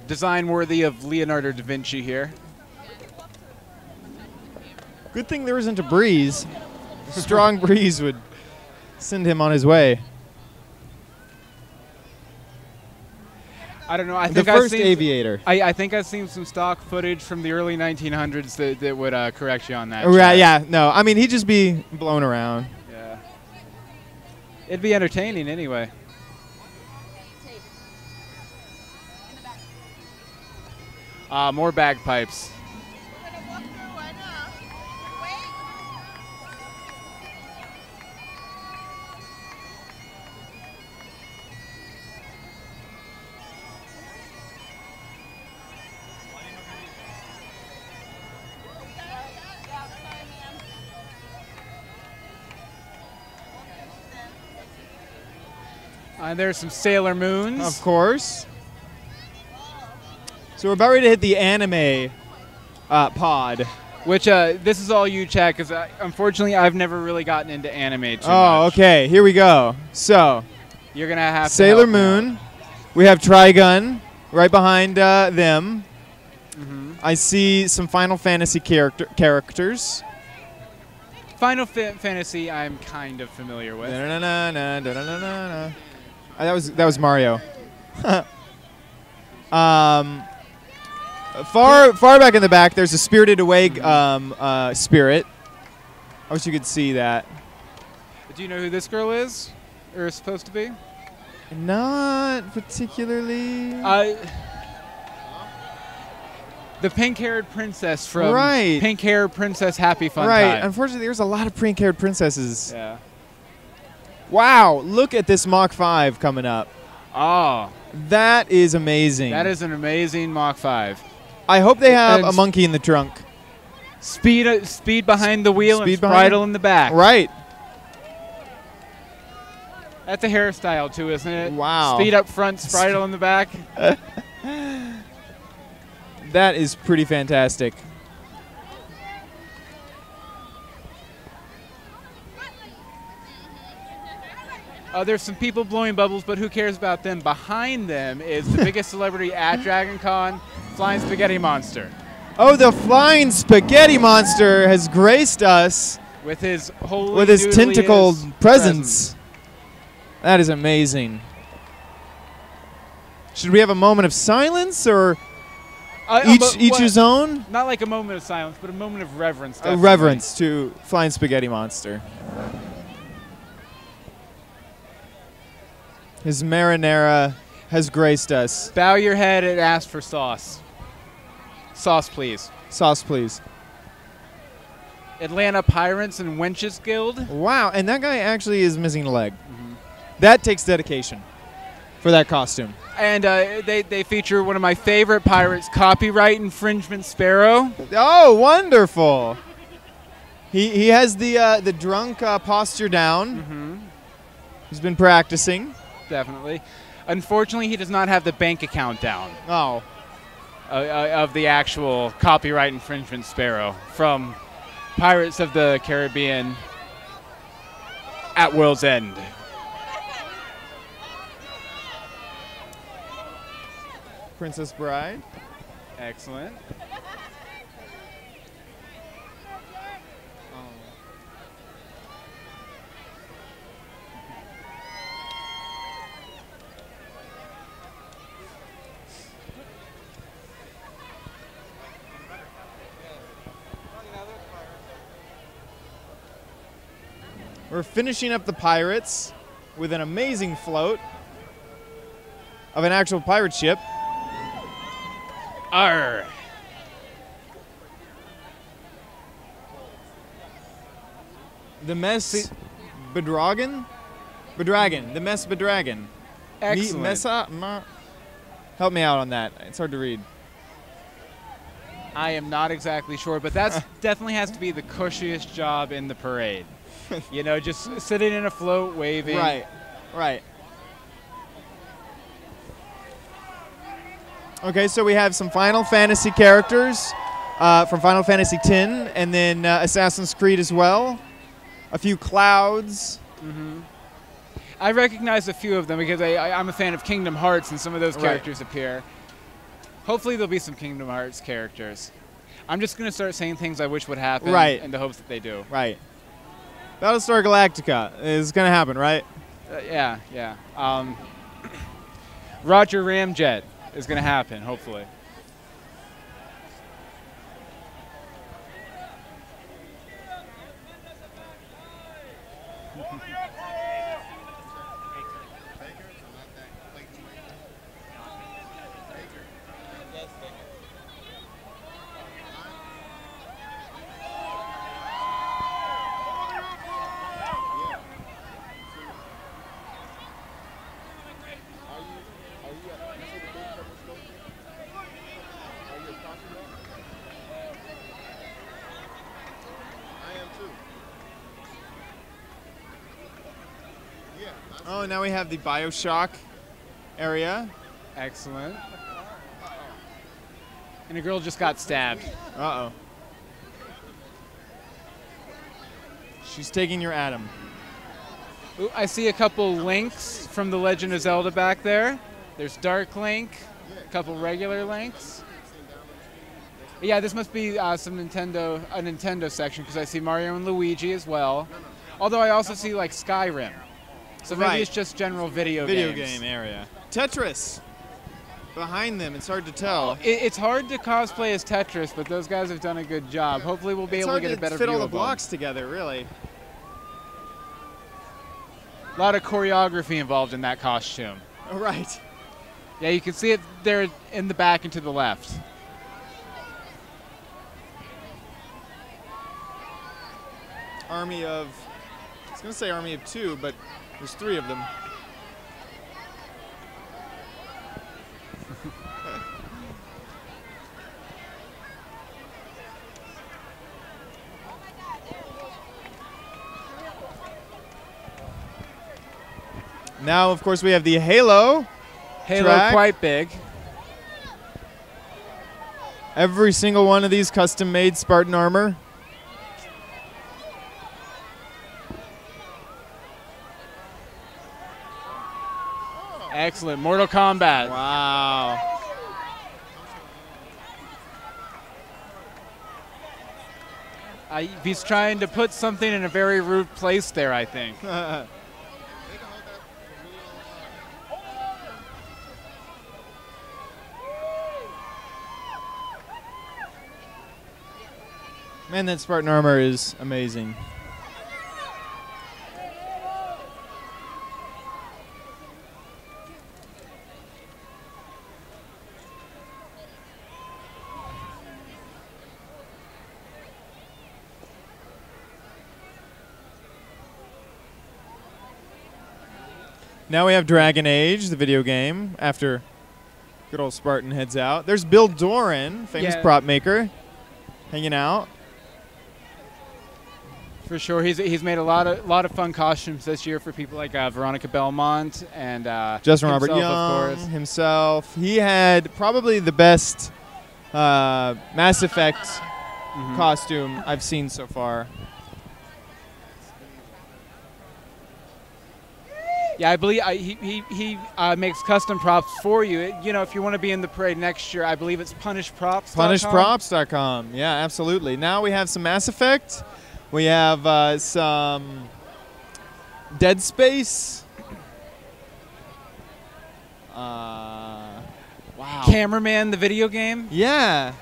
Design worthy of Leonardo da Vinci here. Good thing there isn't a breeze. Strong breeze would send him on his way. I don't know. I The think first aviator. I think I've seen some stock footage from the early 1900s that would correct you on that. Right, Chad. yeah, no. I mean, he'd just be blown around. Yeah. It'd be entertaining anyway. More bagpipes. There's some Sailor Moons. Of course. So we're about ready to hit the anime pod. Which, this is all you, Chad, because unfortunately I've never really gotten into anime too much. Oh, okay. Here we go. So, You're going to have to Sailor help me Moon. out. We have Trigun right behind them. Mm-hmm. I see some Final Fantasy characters. Final Fantasy I'm kind of familiar with. Da-na-na-na, da-na-na-na-na. That was Mario. Far back in the back, there's a Spirited Away spirit. I wish you could see that. Do you know who this girl is? Or is supposed to be? Not particularly. The pink-haired princess from Right. Pink-haired Princess Happy Fun Right. Time. Unfortunately, there's a lot of pink-haired princesses. Yeah. Wow, look at this Mach 5 coming up. Oh, That is amazing. that is an amazing Mach 5. I hope they have And a monkey in the trunk. Speed behind the wheel Speed and behind bridle in the back. Right. That's a hairstyle too, isn't it? Wow. Speed up front, bridle in the back. That is pretty fantastic. There's some people blowing bubbles, but who cares about them? Behind them is the biggest celebrity at DragonCon, Flying Spaghetti Monster. Oh, the flying spaghetti monster has graced us With his holy with his doodly tentacled is presence. That is amazing. Should we have a moment of silence or each his own? Not like a moment of silence, but a moment of reverence. A Definitely. reverence to flying spaghetti monster. His marinara has graced us. Bow your head and ask for sauce. Sauce, please. Sauce, please. Atlanta Pirates and Wenches Guild. Wow, and that guy actually is missing a leg. That takes dedication for that costume. And they feature one of my favorite pirates, Copyright Infringement Sparrow. Oh, wonderful! He has the drunk posture down. He's been practicing. Definitely. Unfortunately, he does not have the bank account down Oh, of the actual Copyright Infringement Sparrow from Pirates of the Caribbean at World's End. Princess Bride. Excellent. We're finishing up the pirates with an amazing float of an actual pirate ship. Arr. The Mess Bedragon? Bedragon. The Mess Bedragon. Excellent. Help me out on that. It's hard to read. I am not exactly sure, but that definitely has to be the cushiest job in the parade. You know, just sitting in a float, waving. Right, right. Okay, so we have some Final Fantasy characters from Final Fantasy X, and then Assassin's Creed as well. A few clouds. I recognize a few of them because I'm a fan of Kingdom Hearts, and some of those Right. characters appear. Hopefully there'll be some Kingdom Hearts characters. I'm just going to start saying things I wish would happen Right. in the hopes that they do. Right. Battlestar Galactica is going to happen, right? Yeah. Roger Ramjet is going to happen, hopefully. Oh, now we have the BioShock area. Excellent. And a girl just got stabbed. Uh-oh. She's taking your Atom. Ooh, I see a couple Links from The Legend of Zelda back there. There's Dark Link, a couple regular Links. Yeah, this must be a Nintendo section because I see Mario and Luigi as well. Although I also see like Skyrim. So maybe Right. it's just general video Video games. game area. Tetris. Behind them, it's hard to tell. It's hard to cosplay as Tetris, but those guys have done a good job. Hopefully we'll be It's able to hard get a better fit view all the of them. blocks together, really. A lot of choreography involved in that costume. Oh, right. Yeah, you can see it there in the back and to the left. Army of... I was going to say army of 2, but there's 3 of them. Now, of course, we have the Halo. Halo track. quite big. Every single one of these custom-made Spartan armor. Excellent. Mortal Kombat. Wow. He's trying to put something in a very rude place there, I think. Man, that Spartan armor is amazing. Now we have Dragon Age, the video game, after good old Spartan heads out. There's Bill Doran, famous Yeah. prop maker, hanging out. For sure, he's made a lot of fun costumes this year for people like Veronica Belmont and Justin Robert himself, Young, of course. himself. He had probably the best Mass Effect costume I've seen so far. Yeah, I believe he makes custom props for you. You know, if you want to be in the parade next year, I believe it's punishprops.com. Punishprops.com. Yeah, absolutely. Now we have some Mass Effect. We have some Dead Space. Wow. Cameraman, the video game. Yeah.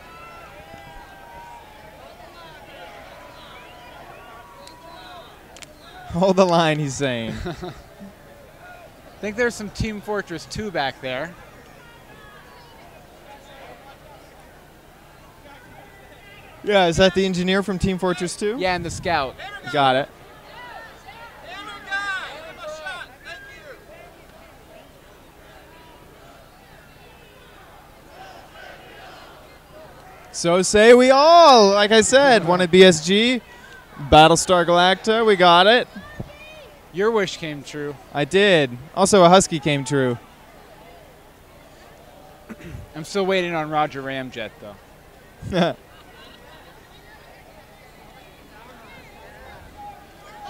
Hold the line, he's saying. I think there's some Team Fortress 2 back there. Yeah, is that the engineer from Team Fortress 2? Yeah, and the Scout. Got it. So say we all. Like I said, wanted BSG, Battlestar Galactica, we got it. Your wish came true. I did. Also, a Husky came true. I'm still waiting on Roger Ramjet, though.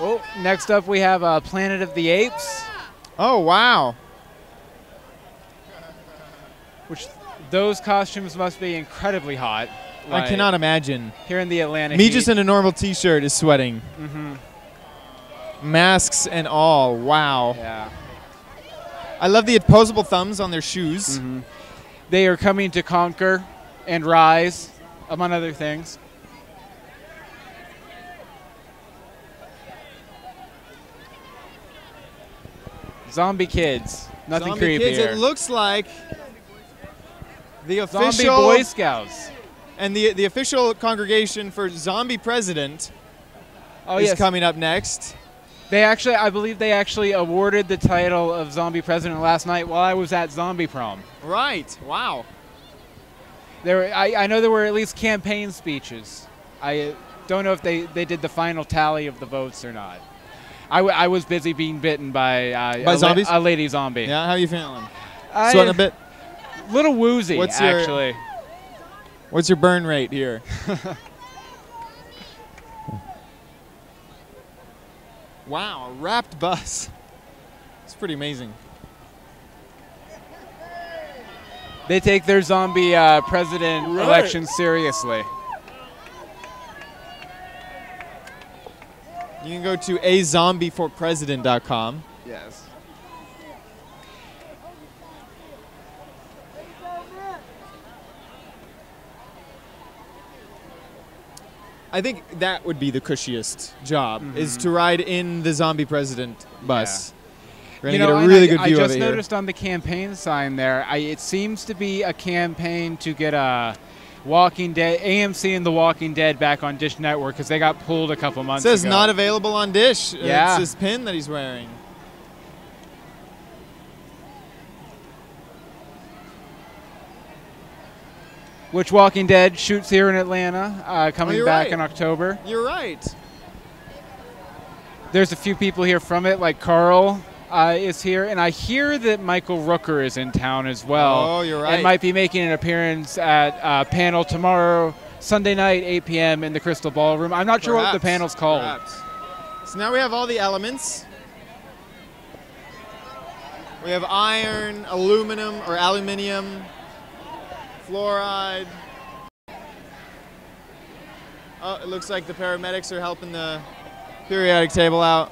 Oh, next up we have Planet of the Apes, Oh, wow. which those costumes must be incredibly hot. I cannot imagine. Here in the Atlanta Me heat. just in a normal t-shirt is sweating. Masks and all. Wow. Yeah. I love the opposable thumbs on their shoes. They are coming to conquer and rise, among other things. Zombie kids. Nothing Zombie creepy kids, here. it looks like the Zombie official Boy Scouts. and the official congregation for Zombie President Oh, is yes. coming up next. They actually, I believe they actually awarded the title of Zombie President last night while I was at Zombie Prom. Right. Wow. I know there were at least campaign speeches. I don't know if they did the final tally of the votes or not. I was busy being bitten by, zombies? a lady zombie. Yeah, how you feeling? I- Sweating a bit? Little woozy, What's your- actually. What's your burn rate here? Wow, a wrapped bus. It's pretty amazing. They take their zombie president election seriously. You can go to azombiefforpresident.com. Yes. I think that would be the cushiest job, is to ride in the zombie president bus. We're going to get a really good view of it I just here. noticed on the campaign sign there, it seems to be a campaign to get Walking Dead, AMC and The Walking Dead back on Dish Network because they got pulled a couple months ago. It says not available on Dish. Yeah. It's this pin that he's wearing. Which Walking Dead shoots here in Atlanta, coming you're back right. in October. You're right. There's a few people here from it, like Carl is here, and I hear that Michael Rooker is in town as well. Oh, you're right. And might be making an appearance at a panel tomorrow, Sunday night, 8 p.m. in the Crystal Ballroom. I'm not sure what the panel's called. Perhaps. So now we have all the elements. We have iron, aluminum, fluoride. Oh, it looks like the paramedics are helping the periodic table out.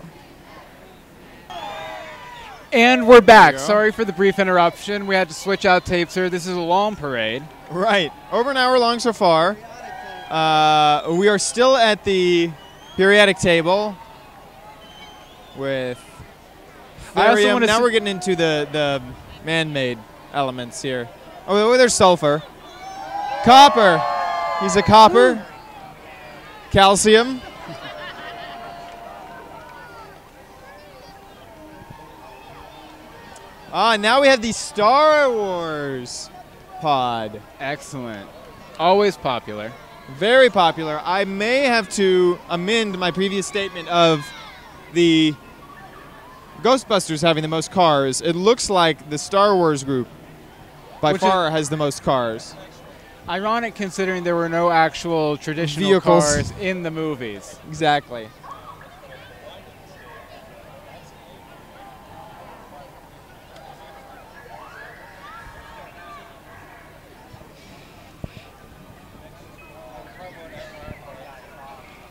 And we're back. There you go. Sorry for the brief interruption. We had to switch out tapes here. This is a long parade. Right. Over an hour long so far. We are still at the periodic table with I also thorium. wanna Now s- we're getting into the man-made elements here. Oh, there's sulfur. Copper. He's a copper. Calcium. Now we have the Star Wars pod. Excellent. Always popular. Very popular. I may have to amend my previous statement of the Ghostbusters having the most cars. It looks like the Star Wars group by Which far has the most cars. Ironic considering there were no actual traditional Vehicles. cars in the movies. Exactly.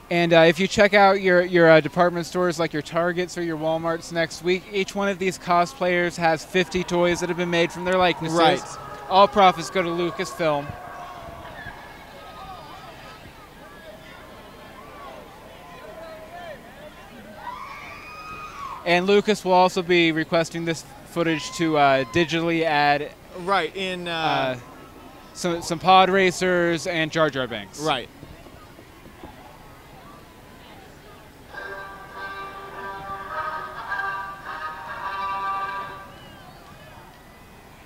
And if you check out your department stores like your Targets or your Walmarts next week, each one of these cosplayers has 50 toys that have been made from their likenesses. Right. All profits go to Lucasfilm. And Lucas will also be requesting this footage to digitally add Right, in... some pod racers and Jar Jar Binks. right.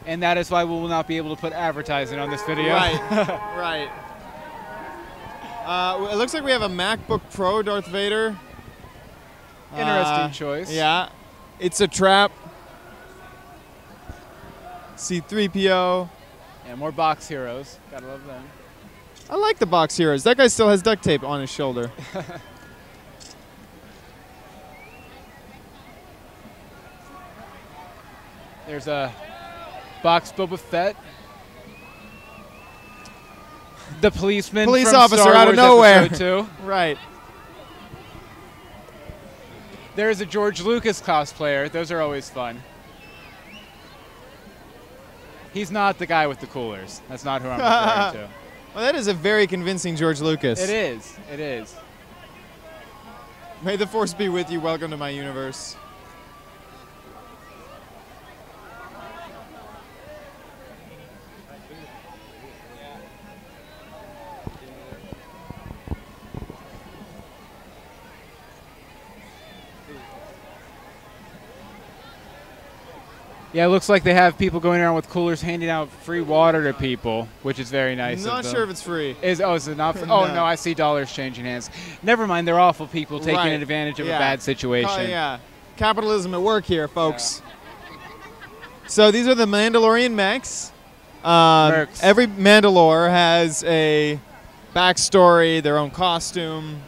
And that is why we will not be able to put advertising on this video. Right, right. It looks like we have a MacBook Pro Darth Vader. Interesting choice. Yeah. It's a trap. C-3PO. And more box heroes. Gotta love them. I like the box heroes. That guy still has duct tape on his shoulder. There's a box Boba Fett. The policeman Police from officer Star out of Wars nowhere. Episode 2. Right. There's a George Lucas cosplayer. Those are always fun. He's not the guy with the coolers. That's not who I'm referring to. Well, that is a very convincing George Lucas. It is. It is. May the force be with you. Welcome to my universe. Yeah, it looks like they have people going around with coolers handing out free water to people, which is very nice. Not sure if it's free. Is it not? Free? No. Oh no, I see dollars changing hands. Never mind, they're awful people taking Right. advantage of Yeah. a bad situation. Oh, yeah. Capitalism at work here, folks. So these are the Mandalorian mechs. Mercs. Every Mandalore has a backstory, their own costume.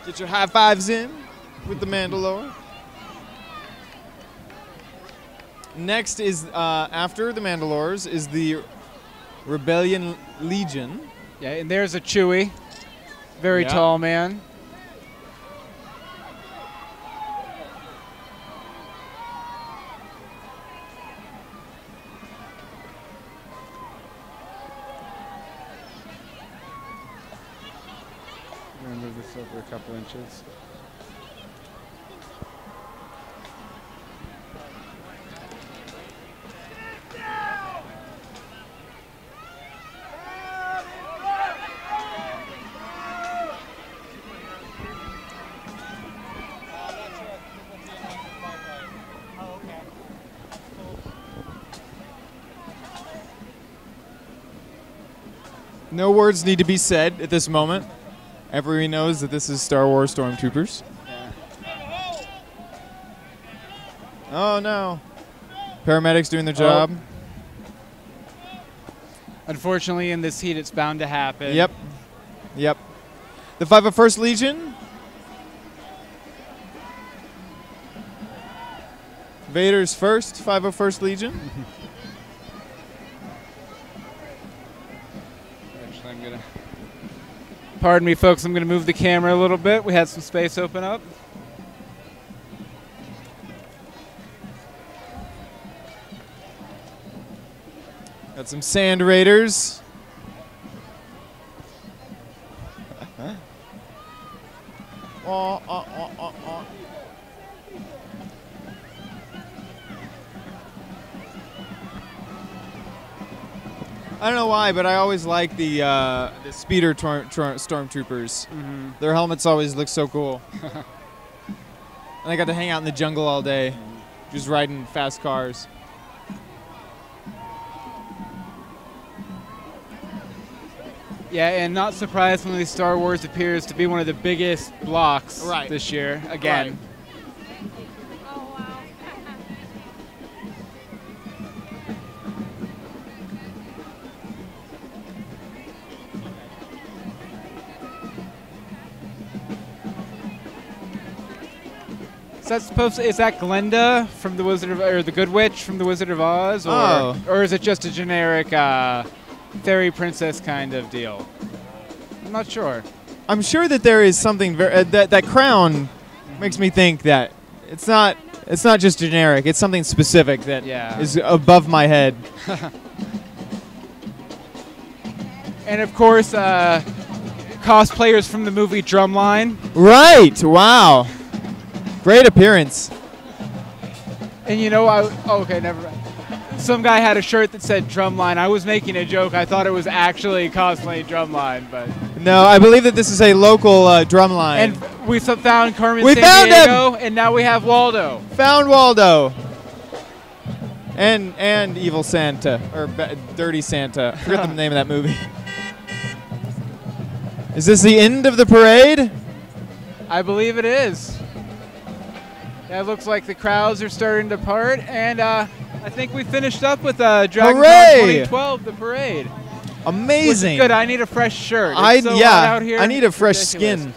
Get your high fives in with the Mandalore. Next is, after the Mandalores, is the Rebellion Legion. Yeah, and there's a Chewie, very Yeah. tall man. I'm gonna move this over a couple inches. No words need to be said at this moment. Everyone knows that this is Star Wars Stormtroopers. Oh no. Paramedics doing their job. Unfortunately, in this heat, it's bound to happen. Yep. Yep. The 501st Legion. Vader's first 501st Legion. Actually, I'm gonna. Pardon me, folks. I'm gonna move the camera a little bit. We had some space open up. Got some Sand Raiders. I don't know why, but I always like the speeder stormtroopers. Mm-hmm. Their helmets always look so cool. And I got to hang out in the jungle all day, just riding fast cars. Yeah, and not surprisingly, Star Wars appears to be one of the biggest blocks Right. this year. Again. Right. Oh, wow. Is that Glenda from the Wizard of, or the Good Witch from the Wizard of Oz, or is it just a generic fairy princess kind of deal? I'm not sure. I'm sure that there is something that crown makes me think that it's not just generic. It's something specific that is above my head. And of course, cosplayers from the movie Drumline. Right. Wow. Great appearance. And you know, okay, never mind. Some guy had a shirt that said Drumline. I was making a joke. I thought it was actually cosplaying Drumline, but No, I believe that this is a local drum line. and we found Carmen We found Sandiego, and now we have Waldo. Found Waldo. And Evil Santa, or Dirty Santa. I forget the name of that movie. Is this the end of the parade? I believe it is. Yeah, it looks like the crowds are starting to part, and I think we finished up with DragonCon Hooray! 2012, the parade. Amazing. Which is good. I need a fresh shirt. It's so hot out here. I need a fresh Ridiculous. skin.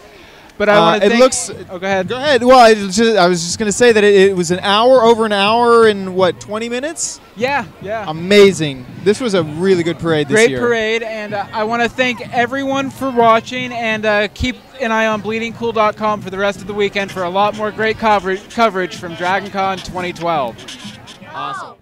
But I want to it thank. looks. Oh, go ahead. Go ahead. Well, I was just going to say that it was over an hour and what, 20 minutes? Yeah. Amazing. This was a really good parade this Great year. parade, and I want to thank everyone for watching, and keep an eye on bleedingcool.com for the rest of the weekend for a lot more great coverage from DragonCon 2012. Awesome.